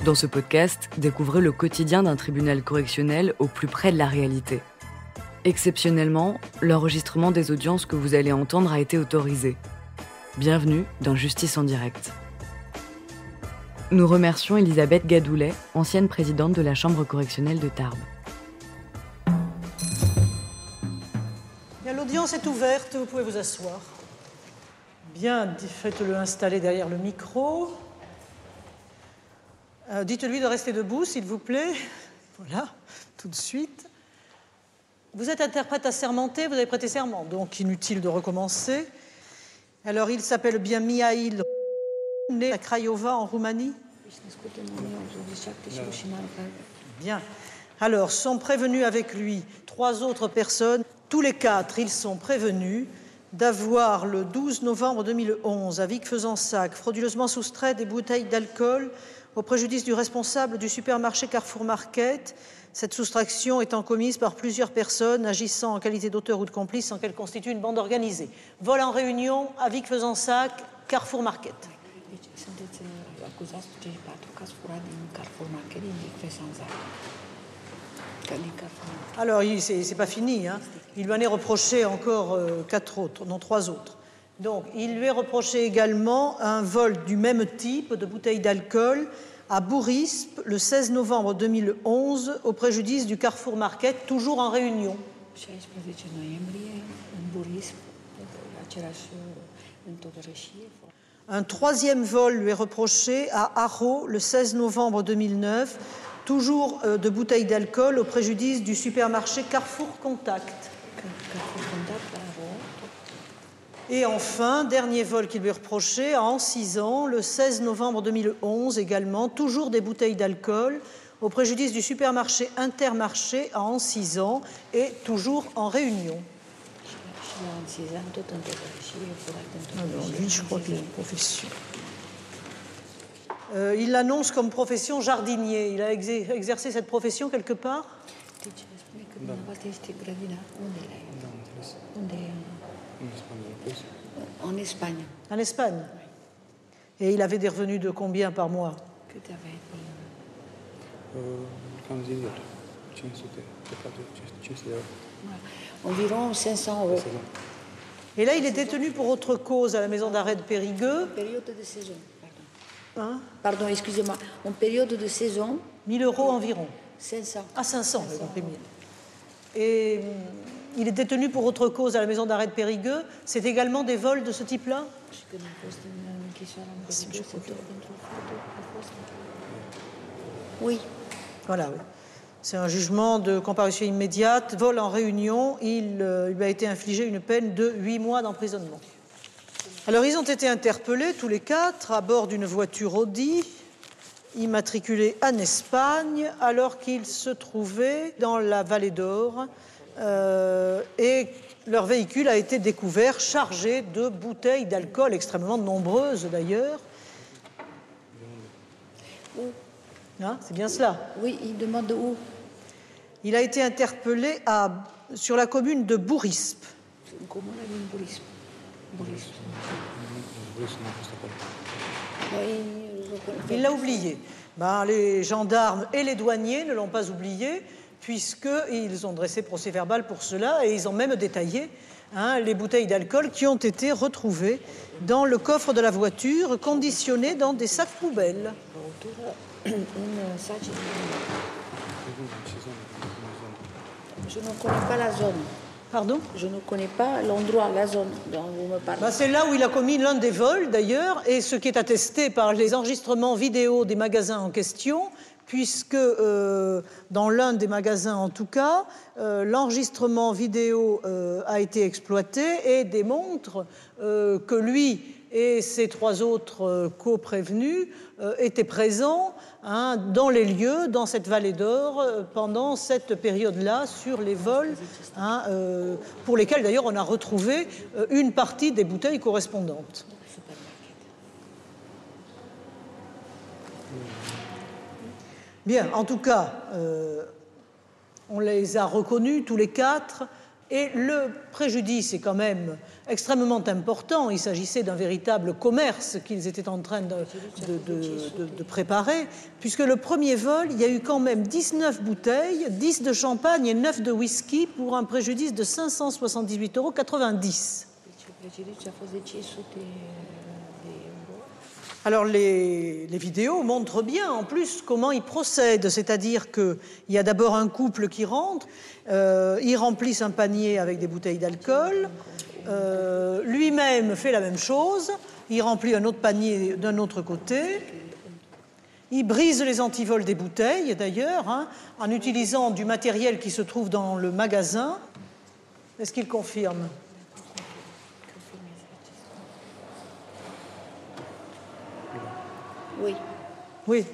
Dans ce podcast, découvrez le quotidien d'un tribunal correctionnel au plus près de la réalité. Exceptionnellement, l'enregistrement des audiences que vous allez entendre a été autorisé. Bienvenue dans Justice en direct. Nous remercions Elisabeth Gadoulet, ancienne présidente de la Chambre correctionnelle de Tarbes. L'audience est ouverte, vous pouvez vous asseoir. Bien, faites-le installer derrière le micro. Dites-lui de rester debout, s'il vous plaît. Voilà, tout de suite. Vous êtes interprète assermenté, vous avez prêté serment, donc inutile de recommencer. Alors, il s'appelle bien Mihail, né à Craiova, en Roumanie. Bien. Alors, sont prévenus avec lui 3 autres personnes. Tous les 4, ils sont prévenus d'avoir, le 12 novembre 2011, à Vic-Fezensac, frauduleusement soustrait des bouteilles d'alcool au préjudice du responsable du supermarché Carrefour Market, cette soustraction étant commise par plusieurs personnes agissant en qualité d'auteur ou de complice sans qu'elle constitue une bande organisée. Vol en réunion à Vic-Fezensac, Carrefour Market. Alors, c'est pas fini, hein. Il lui en est reproché encore 3 autres. Donc, il lui est reproché également un vol du même type de bouteilles d'alcool à Bourrispe le 16 novembre 2011 au préjudice du Carrefour Market, toujours en réunion. Un 3e vol lui est reproché à Haro le 16 novembre 2009, toujours de bouteilles d'alcool au préjudice du supermarché Carrefour Contact. Et enfin, dernier vol qui lui est reproché à Ancizan le 16 novembre 2011 également, toujours des bouteilles d'alcool au préjudice du supermarché Intermarché à Ancizan et toujours en réunion. Alors, lui, je crois qu'il a une profession. Il l'annonce comme profession jardinier. Il a exercé cette profession quelque part ? En Espagne. En Espagne. Et il avait des revenus de combien par mois ? Environ 500 €. Et là, il est détenu pour autre cause à la maison d'arrêt de Périgueux. En période de saison, pardon. Hein ? Pardon, excusez-moi. En période de saison. 1 000 € environ. 500. Ah, 500, j'ai compris 1000. Et il est détenu pour autre cause à la maison d'arrêt de Périgueux. C'est également des vols de ce type-là ? Oui. Voilà, oui. C'est un jugement de comparution immédiate, vol en réunion. Il lui a été infligé une peine de 8 mois d'emprisonnement. Alors, ils ont été interpellés, tous les 4, à bord d'une voiture Audi, immatriculée en Espagne, alors qu'ils se trouvaient dans la Vallée d'Or. Et leur véhicule a été découvert chargé de bouteilles d'alcool, extrêmement nombreuses d'ailleurs. Où ? Hein, c'est bien cela. Oui, il demande où ? Il a été interpellé sur la commune de Bourrispe. Comment on a vu Bourrispe ? Il l'a oublié. Les gendarmes et les douaniers ne l'ont pas oublié, puisqu'ils ont dressé procès verbal pour cela, et ils ont même détaillé les bouteilles d'alcool qui ont été retrouvées dans le coffre de la voiture, conditionnées dans des sacs poubelles. Je ne connais pas la zone. Pardon ? Je ne connais pas l'endroit, la zone dont vous me parlez. C'est là où il a commis l'un des vols, d'ailleurs, et ce qui est attesté par les enregistrements vidéo des magasins en question, puisque dans l'un des magasins, en tout cas, l'enregistrement vidéo a été exploité et démontre que lui et ses 3 autres co-prévenus étaient présents dans les lieux, dans cette Vallée d'Or, pendant cette période-là, sur les vols, pour lesquels d'ailleurs on a retrouvé une partie des bouteilles correspondantes. Bien, en tout cas, on les a reconnus tous les 4 Et le préjudice est quand même extrêmement important. Il s'agissait d'un véritable commerce qu'ils étaient en train de préparer, puisque le premier vol, il y a eu quand même 19 bouteilles, 10 de champagne et 9 de whisky pour un préjudice de 578,90 €. Alors les vidéos montrent bien en plus comment ils procèdent, c'est-à-dire qu'il y a d'abord un couple qui rentre, ils remplissent un panier avec des bouteilles d'alcool, lui-même fait la même chose, il remplit un autre panier d'un autre côté, il brise les antivols des bouteilles d'ailleurs, hein, en utilisant du matériel qui se trouve dans le magasin. Est-ce qu'il confirme ? Oui. Oui.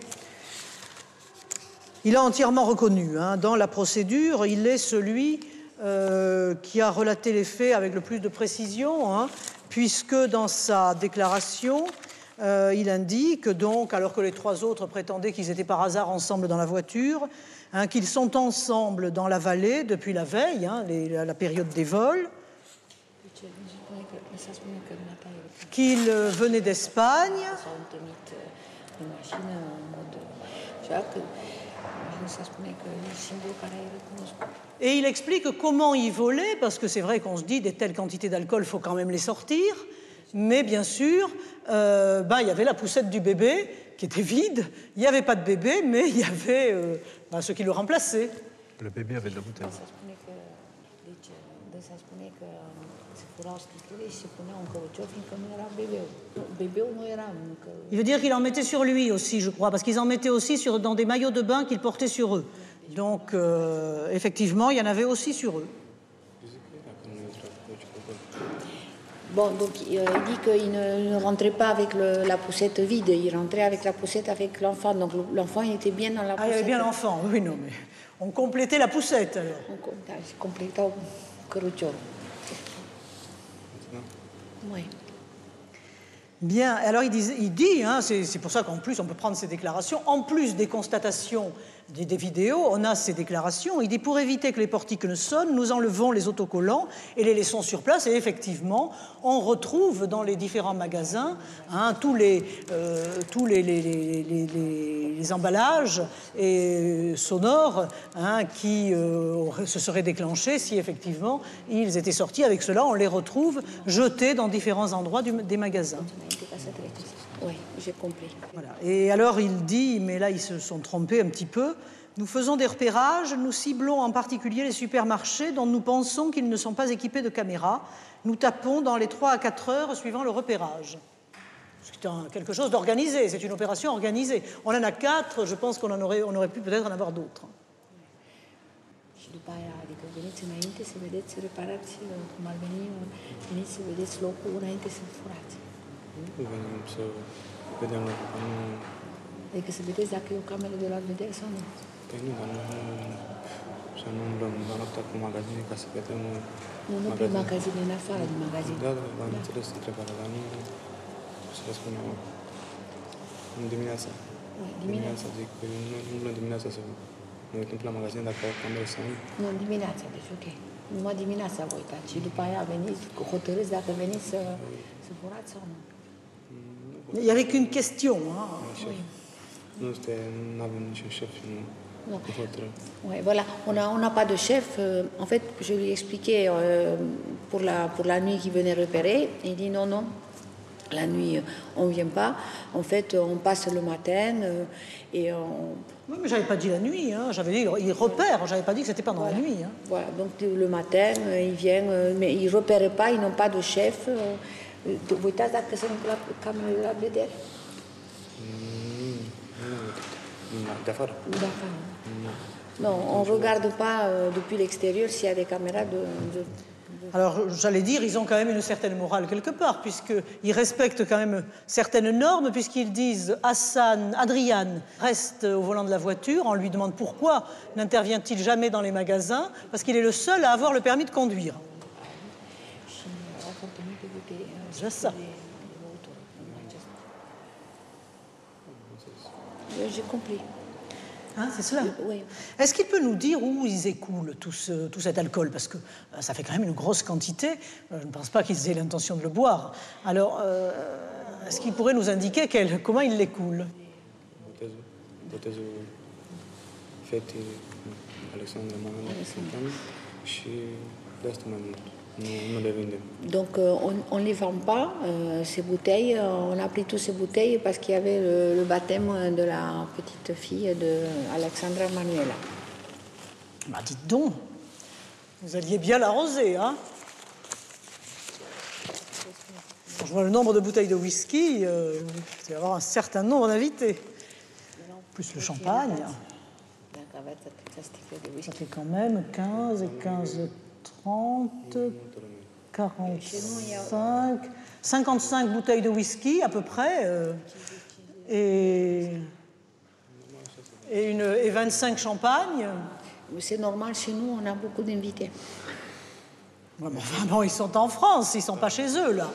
Il a entièrement reconnu. Hein, dans la procédure, il est celui qui a relaté les faits avec le plus de précision, hein, puisque dans sa déclaration, il indique donc, alors que les trois autres prétendaient qu'ils étaient par hasard ensemble dans la voiture, hein, qu'ils sont ensemble dans la vallée depuis la veille, hein, la période des vols, qu'ils venaient d'Espagne. Et il explique comment il volait, parce que c'est vrai qu'on se dit des telles quantités d'alcool, il faut quand même les sortir. Mais bien sûr, il y avait la poussette du bébé qui était vide. Il n'y avait pas de bébé, mais il y avait ce qui le remplaçait. Le bébé avait de la bouteille. Il veut dire qu'il en mettait sur lui aussi, je crois, parce qu'ils en mettaient aussi dans des maillots de bain qu'ils portaient sur eux. Donc, effectivement, il y en avait aussi sur eux. Bon, donc il dit qu'il ne rentrait pas avec la poussette vide, il rentrait avec la poussette avec l'enfant. Donc l'enfant, il était bien dans la poussette. Ah, il y avait bien l'enfant, oui, non, mais on complétait la poussette, alors. On complétait căruciorul. Oui. Bien, alors il dit hein, c'est pour ça qu'en plus on peut prendre ces déclarations, en plus des constatations des vidéos, on a ces déclarations, il dit pour éviter que les portiques sonnent, nous enlevons les autocollants et les laissons sur place, et effectivement, on retrouve dans les différents magasins hein, tous les emballages sonores hein, qui se seraient déclenchés si effectivement ils étaient sortis. Avec cela, on les retrouve jetés dans différents endroits des magasins. Oui, j'ai compris. Voilà. Et alors il dit, mais là ils se sont trompés un petit peu, nous faisons des repérages, nous ciblons en particulier les supermarchés dont nous pensons qu'ils ne sont pas équipés de caméras. Nous tapons dans les 3 à 4 heures suivant le repérage. C'est quelque chose d'organisé, c'est une opération organisée. On en a 4, je pense qu'on aurait pu peut-être en avoir d'autres. Și după aia, adică veniți înainte să vedeți, reparați cum ar veni, veniți să vedeți locul înainte să furați. Venim să vedem locul, nu... Adică să vedeți dacă e o cameră de la vedere sau nu. Păi nu, dar să nu umblăm la noaptea cu magazine ca să vedem... Nu prin magazine, în afară de magazine. Da, am înțeles întrebarea, dar nu... Să vă spun eu... În dimineața. Dimineața, zic, nu umblăm dimineața să ne uităm la magazine dacă au camere sau nu. Nu, dimineața, deci ok. Numai dimineața vă uitați și după aia veniți, hotărâți dacă veniți să furați sau nu. Il n'y avait qu'une question. Hein. Oui. Nu avem niciun șef, nu hotărâm. Oui, voilà. On n'a pas de chef. En fait, je lui ai expliqué pour la nuit qu'il venait repérer. Il dit non. La nuit, on ne vient pas. En fait, on passe le matin et on... Oui, mais je n'avais pas dit la nuit. Hein. J'avais dit il repère. Je n'avais pas dit que c'était pendant la nuit. Hein. Voilà. Donc le matin, ils viennent, mais ils ne repèrent pas. Ils n'ont pas de chef. Vă uitați dacă sunt la camerele la vedere? De afară? De afară. Non, on ne regarde pas depuis l'extérieur s'il y a des caméras de... Alors, j'allais dire, ils ont quand même une certaine morale quelque part, puisqu'ils respectent quand même certaines normes, puisqu'ils disent Adrian reste au volant de la voiture, on lui demande pourquoi n'intervient-il jamais dans les magasins, parce qu'il est le seul à avoir le permis de conduire. C'est ça. J'ai compris. Hein, c'est cela. Oui. Est-ce qu'il peut nous dire où ils écoulent tout cet alcool? Parce que ça fait quand même une grosse quantité. Je ne pense pas qu'ils aient l'intention de le boire. Alors, est-ce qu'il pourrait nous indiquer comment ils l'écoulent? Botezul fetei Alexandra Mangan și de asta mai mult. Nu le vindem. Donc on ne les vend pas, ces bouteilles. On a pris toutes ces bouteilles parce qu'il y avait le baptême de la petite fille de Alexandra Manuela. Bah, dites donc, vous alliez bien l'arroser, hein? Quand je vois le nombre de bouteilles de whisky, il va y avoir un certain nombre d'invités. Plus le champagne. Ça fait quand même 15 et 15, 30, 45, 55 bouteilles de whisky à peu près, et 25 champagnes. C'est normal, chez nous, on a beaucoup d'invités. Ouais, mais enfin, bon, ils sont en France, ils ne sont pas chez eux, là.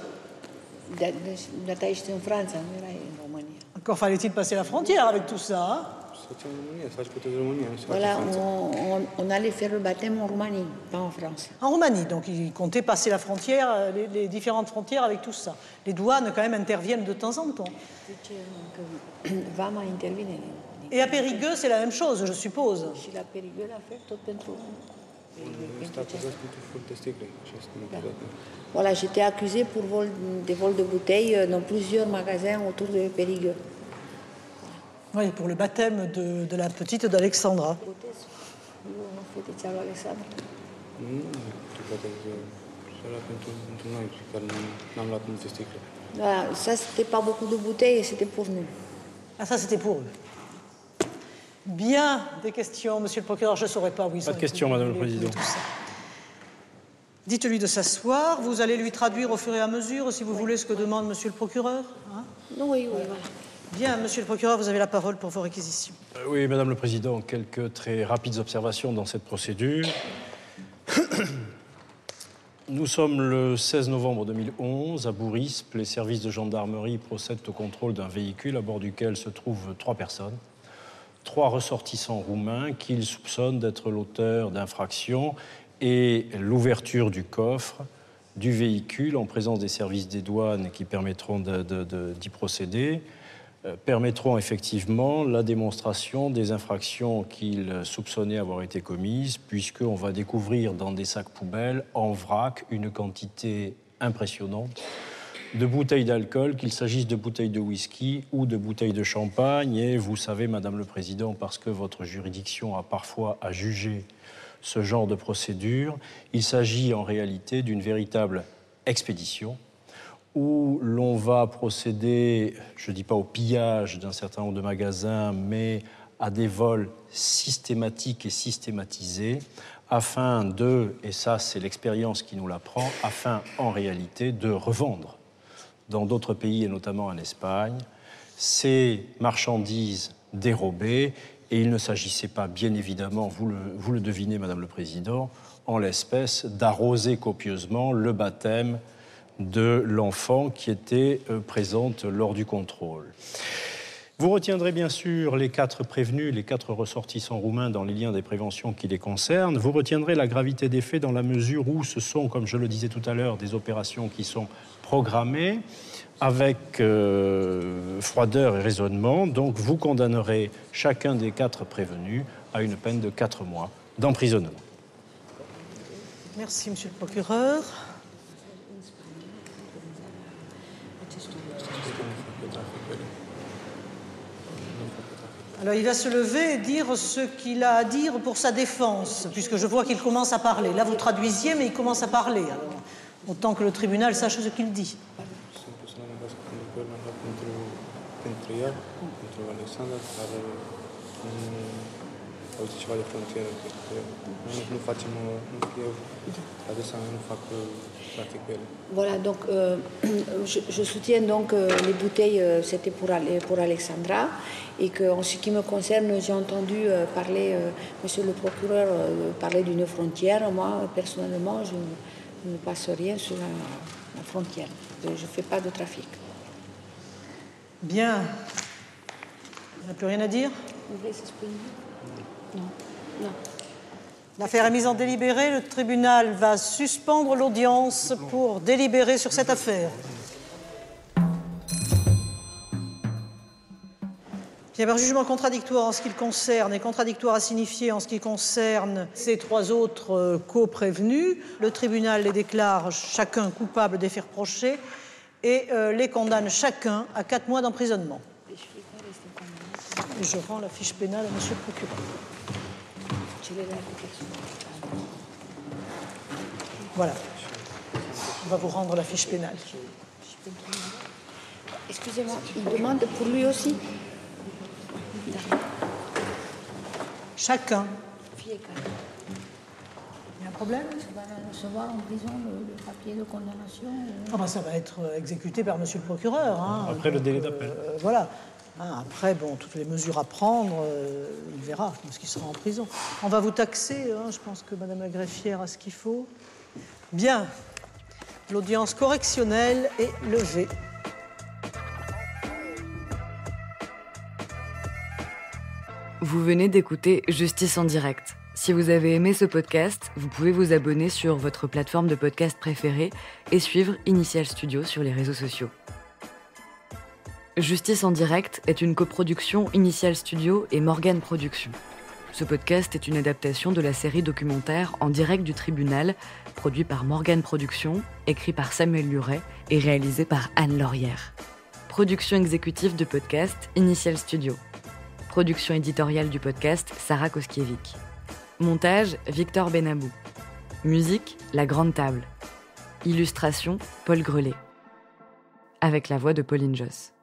Data ești în Franța, nu erai în România. Encore fallait-il passer la frontière avec tout ça, hein? Să facem în România, să faci botezul în România, nu se face Voilà, în Franța. on allait faire le baptême en Roumanie, pas en France. En Roumanie, donc ils comptaient passer la frontière, les différentes frontières avec tout ça. Les douanes, quand même, interviennent de temps en temps. Vama intervine. Et à Périgueux, c'est la même chose, je suppose. Și la Périgueux, la fel, tot pentru... Este acuzat pentru furt de sticle și este acuzat. Voilà, j'étais accusée pour vol de bouteilles dans plusieurs magasins autour de Périgueux. Oui, pour le baptême de la petite d'Alexandra. Nu, tu poate să era pentru noi, care n-am luat multe sticle. Voilà, ça c'était pas beaucoup de bouteilles, c'était pour nous. Ah, ça, c'était pour eux. Bien, des questions, monsieur le procureur, je ne saurais pas où ils sont. Pas de questions, madame le président. Dites-lui de s'asseoir. Vous allez lui traduire au fur et à mesure, si vous voulez, ce que demande monsieur le procureur. Hein? Oui, voilà. Bien, monsieur le procureur, vous avez la parole pour vos réquisitions. Oui, madame le président, quelques très rapides observations dans cette procédure. Nous sommes le 16 novembre 2011. À Bourisp, les services de gendarmerie procèdent au contrôle d'un véhicule à bord duquel se trouvent 3 personnes. 3 ressortissants roumains qu'ils soupçonnent d'être l'auteur d'infractions, et l'ouverture du coffre du véhicule en présence des services des douanes qui permettront d'y procéder permettront effectivement la démonstration des infractions qu'ils soupçonnaient avoir été commises, puisqu'on va découvrir dans des sacs poubelles en vrac une quantité impressionnante de bouteilles d'alcool, qu'il s'agisse de bouteilles de whisky ou de bouteilles de champagne. Et vous savez, Madame le Président, parce que votre juridiction a parfois à juger ce genre de procédure, il s'agit en réalité d'une véritable expédition où l'on va procéder, je ne dis pas au pillage d'un certain nombre de magasins, mais à des vols systématiques et systématisés, afin de, et ça c'est l'expérience qui nous l'apprend, afin en réalité de revendre dans d'autres pays et notamment en Espagne ces marchandises dérobées. Et il ne s'agissait pas, bien évidemment, vous le devinez, Madame le Président, en l'espèce, d'arroser copieusement le baptême de l'enfant qui était présente lors du contrôle. Vous retiendrez bien sûr les 4 prévenus, les 4 ressortissants roumains dans les liens des préventions qui les concernent. Vous retiendrez la gravité des faits dans la mesure où ce sont, comme je le disais tout à l'heure, des opérations qui sont programmées avec froideur et raisonnement. Donc vous condamnerez chacun des 4 prévenus à une peine de 4 mois d'emprisonnement. Merci, monsieur le procureur. Alors, il va se lever et dire ce qu'il a à dire pour sa défense, puisque je vois qu'il commence à parler. Là, vous traduisiez, mais il commence à parler. Alors, autant que le tribunal sache ce qu'il dit. Pentru ea, pentru Alexandra, care uite ceva de frontieră, că nu facem, eu adesea nu fac practic cu ele. Voilà, donc je soutiens donc les bouteilles, c'était pour Alexandra, et qu'en ce qui me concerne, j'ai entendu parler, monsieur le procureur, parler d'une frontière. Moi, personnellement, je ne passe rien sur la frontière. Je ne fais pas de trafic. Bien. On n'a plus rien à dire? Vous voulez s'exprimer? Non. L'affaire est mise en délibéré. Le tribunal va suspendre l'audience pour délibérer sur cette affaire. Il y a un jugement contradictoire en ce qui le concerne et contradictoire à signifier en ce qui concerne ces 3 autres co-prévenus. Le tribunal les déclare chacun coupables des faits reprochés et les condamne chacun à 4 mois d'emprisonnement. Et je rends la fiche pénale à monsieur le procureur. Voilà. On va vous rendre la fiche pénale. Excusez-moi, il demande pour lui aussi. Chacun. Il y a un problème? va recevoir en prison le papier de condamnation. Ah ben ça va être exécuté par monsieur le procureur. Hein. Après le délai d'appel. Voilà. Hein, après, bon, toutes les mesures à prendre, il verra, parce qu'il sera en prison. On va vous taxer, hein, je pense que madame la greffière a ce qu'il faut. Bien. L'audience correctionnelle est levée. Vous venez d'écouter Justice en direct. Si vous avez aimé ce podcast, vous pouvez vous abonner sur votre plateforme de podcast préférée et suivre Initial Studio sur les réseaux sociaux. Justice en direct est une coproduction Initial Studio et Morgane Productions. Ce podcast est une adaptation de la série documentaire En direct du tribunal, produit par Morgane Productions, écrit par Samuel Luret et réalisé par Anne Laurière. Production exécutive du podcast Initial Studio. Production éditoriale du podcast Sarah Koskiewicz. Montage Victor Benabou. Musique La Grande Table. Illustration Paul Grelet. Avec la voix de Pauline Josse.